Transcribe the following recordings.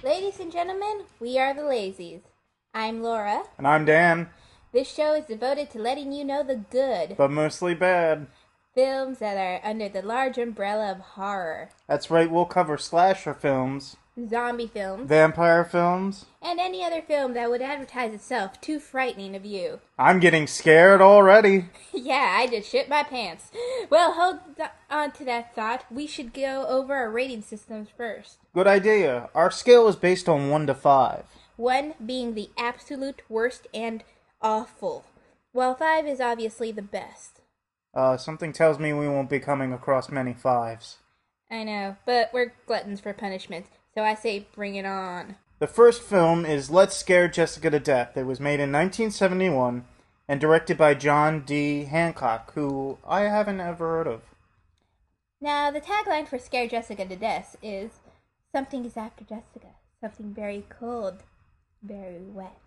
Ladies and gentlemen, we are the Lazies. I'm Laura. And I'm Dan. This show is devoted to letting you know the good, But mostly bad. films that are under the large umbrella of horror. That's right, we'll cover slasher films, Zombie films, vampire films. and any other film that would advertise itself too frightening of you. I'm getting scared already. Yeah, I just shit my pants. Well, hold on to that thought. We should go over our rating systems first. Good idea. Our scale is based on 1 to 5. 1 being the absolute worst and awful, while 5 is obviously the best. Something tells me we won't be coming across many 5s. I know, but we're gluttons for punishment, so I say bring it on. The first film is Let's Scare Jessica to Death. It was made in 1971 and directed by John D. Hancock, who I haven't ever heard of. Now, the tagline for Scare Jessica to Death is, "Something is after Jessica. Something very cold, very wet,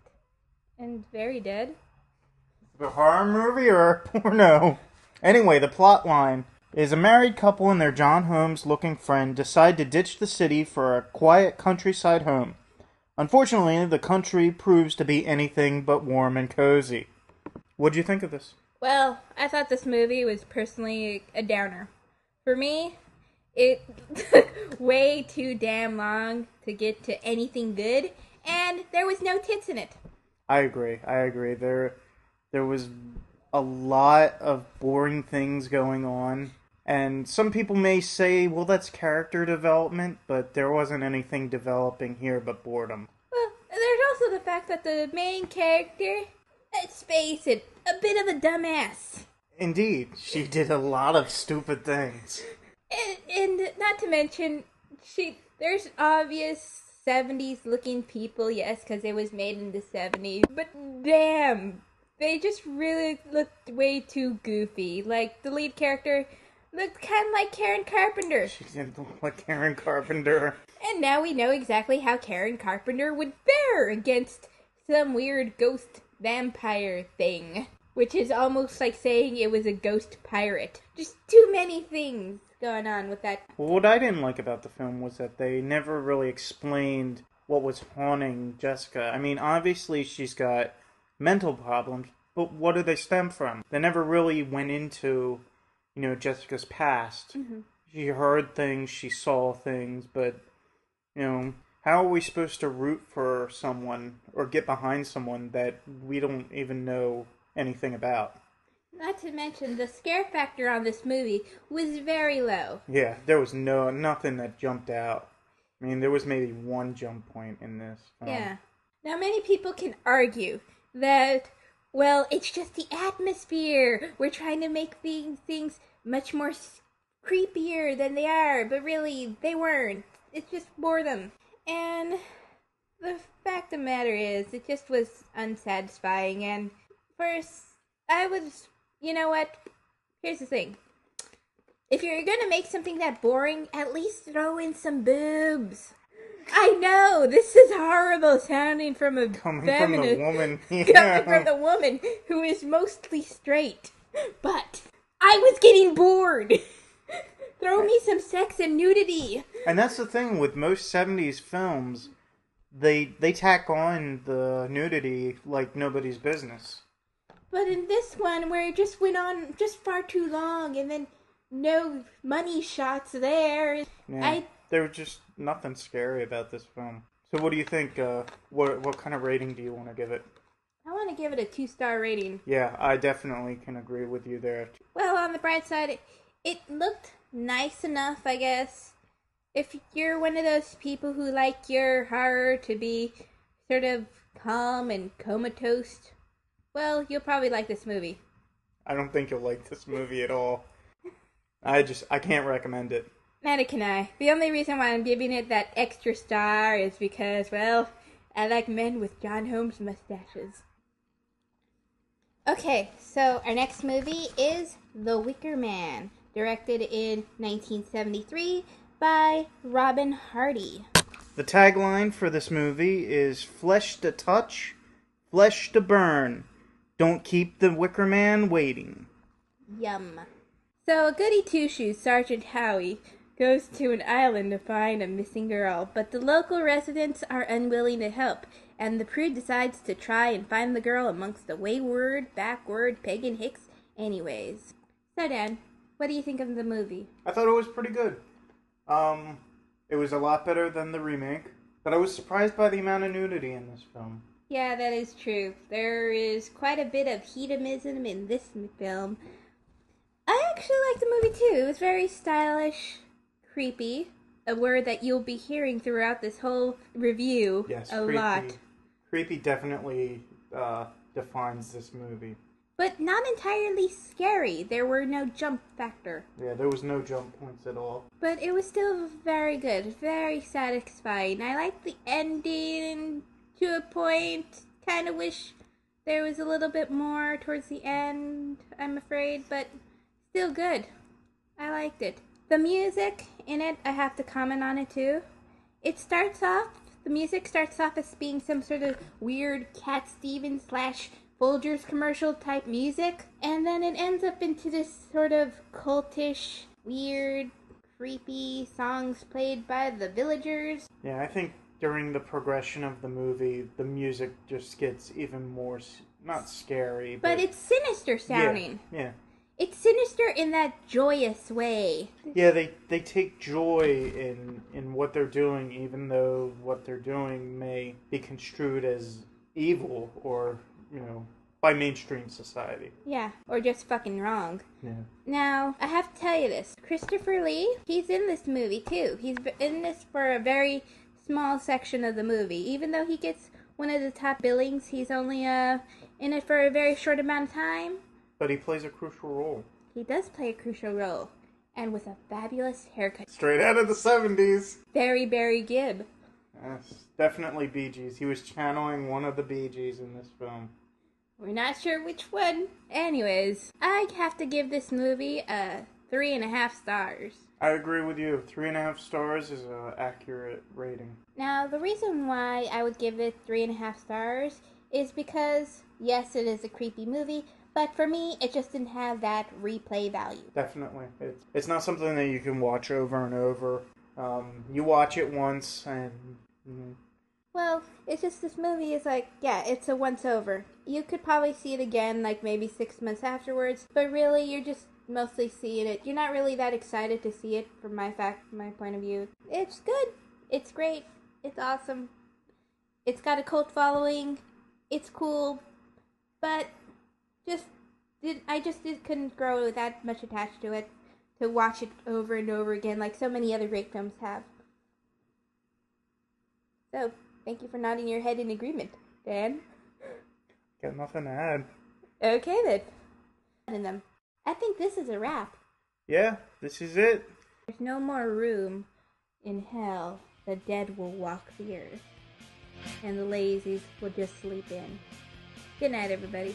and very dead." A horror movie or a porno? Anyway, the plot line is a married couple and their John Holmes-looking friend decide to ditch the city for a quiet countryside home. Unfortunately, the country proves to be anything but warm and cozy. What'd you think of this? Well, I thought this movie was personally a downer. For me, it took way too damn long to get to anything good, and there was no tits in it. I agree. There was a lot of boring things going on. And some people may say, well, that's character development, but there wasn't anything developing here but boredom. Well, there's also the fact that the main character, let's face it, a bit of a dumbass. Indeed, she did a lot of stupid things. And not to mention, there's obvious 70s looking people, yes, because it was made in the 70s, but damn, they just really looked way too goofy. Like, the lead character looked kind of like Karen Carpenter. She did look like Karen Carpenter. And now we know exactly how Karen Carpenter would fare against some weird ghost vampire thing. Which is almost like saying it was a ghost pirate. Just too many things going on with that. Well, what I didn't like about the film was that they never really explained what was haunting Jessica. I mean, obviously she's got mental problems, but what do they stem from? They never really went into, Jessica's past. Mm-hmm. She heard things, she saw things, but, how are we supposed to root for someone or get behind someone that we don't even know anything about? Not to mention, the scare factor on this movie was very low. Yeah, there was nothing that jumped out. I mean, there was maybe one jump point in this film. Yeah. Now, many people can argue that, well, it's just the atmosphere. We're trying to make things much more creepier than they are, but really, they weren't. It's just boredom. And the fact of the matter is, it just was unsatisfying, and first, you know what? Here's the thing. If you're gonna make something that boring, at least throw in some boobs. I know, this is horrible sounding from a Coming feminist. from the woman. Coming from the woman who is mostly straight. But I was getting bored. Throw me some sex and nudity. And that's the thing with most 70s films. They tack on the nudity like nobody's business. But in this one, where it just went on just far too long, and then no money shots there. Yeah, there was just nothing scary about this film. So what do you think? What kind of rating do you want to give it? I want to give it a 2-star rating. Yeah, I definitely can agree with you there. Well, on the bright side, it looked nice enough, I guess. If you're one of those people who like your horror to be sort of calm and comatose, well, you'll probably like this movie. I don't think you'll like this movie at all. I can't recommend it. Neither can I. The only reason why I'm giving it that extra star is because, well, I like men with John Holmes mustaches. Okay, so our next movie is The Wicker Man, directed in 1973 by Robin Hardy. The tagline for this movie is "Flesh to touch, flesh to burn. Don't keep the Wicker Man waiting." Yum. So, goody two-shoes Sergeant Howie goes to an island to find a missing girl, but the local residents are unwilling to help, and the crew decides to try and find the girl amongst the wayward, backward pagan hicks anyways. So Dan, what do you think of the movie? I thought it was pretty good. It was a lot better than the remake, but I was surprised by the amount of nudity in this film. Yeah, that is true. There is quite a bit of hedonism in this film. I actually liked the movie too. It was very stylish, creepy, a word that you'll be hearing throughout this whole review lot. Creepy definitely defines this movie. But not entirely scary. There were no jump factor. Yeah, there was no jump points at all. But it was still very good, very satisfying. I liked the ending to a point. Kind of wish there was a little bit more towards the end, I'm afraid, but still good. I liked it. The music in it, I have to comment on it too. The music starts off as being some sort of weird Cat Stevens / Folgers commercial type music, and then it ends up into this sort of cultish, weird, creepy songs played by the villagers. Yeah, I think during the progression of the movie, the music just gets even more, not scary, but it's sinister sounding. Yeah. It's sinister in that joyous way. Yeah, they take joy in what they're doing, even though what they're doing may be construed as evil or, by mainstream society. Yeah, or just fucking wrong. Yeah. Now, I have to tell you this. Christopher Lee, he's in this movie too. He's in this for a very small section of the movie. Even though he gets one of the top billings, he's only in it for a very short amount of time. But he plays a crucial role. He does play a crucial role. And with a fabulous haircut. Straight out of the 70s. Very Barry Gibb. Yes, definitely Bee Gees. He was channeling one of the Bee Gees in this film. We're not sure which one. Anyways, I have to give this movie a 3.5 stars. I agree with you. 3.5 stars is an accurate rating. Now, the reason why I would give it 3.5 stars is because, yes, it is a creepy movie, but for me, it just didn't have that replay value. Definitely. It's not something that you can watch over and over. You watch it once and... Well, it's just this movie is like, yeah, it's a once-over. You could probably see it again, like maybe 6 months afterwards, but really, you're just mostly seeing it. You're not really that excited to see it from my point of view. It's good. It's great. It's awesome. It's got a cult following. It's cool. But I couldn't grow that much attached to it to watch it over and over again like so many other great films have. So, thank you for nodding your head in agreement, Dan. Got nothing to add. Okay then. I think this is a wrap. Yeah, this is it. There's no more room in hell. The dead will walk the earth. And the lazies will just sleep in. Good night, everybody.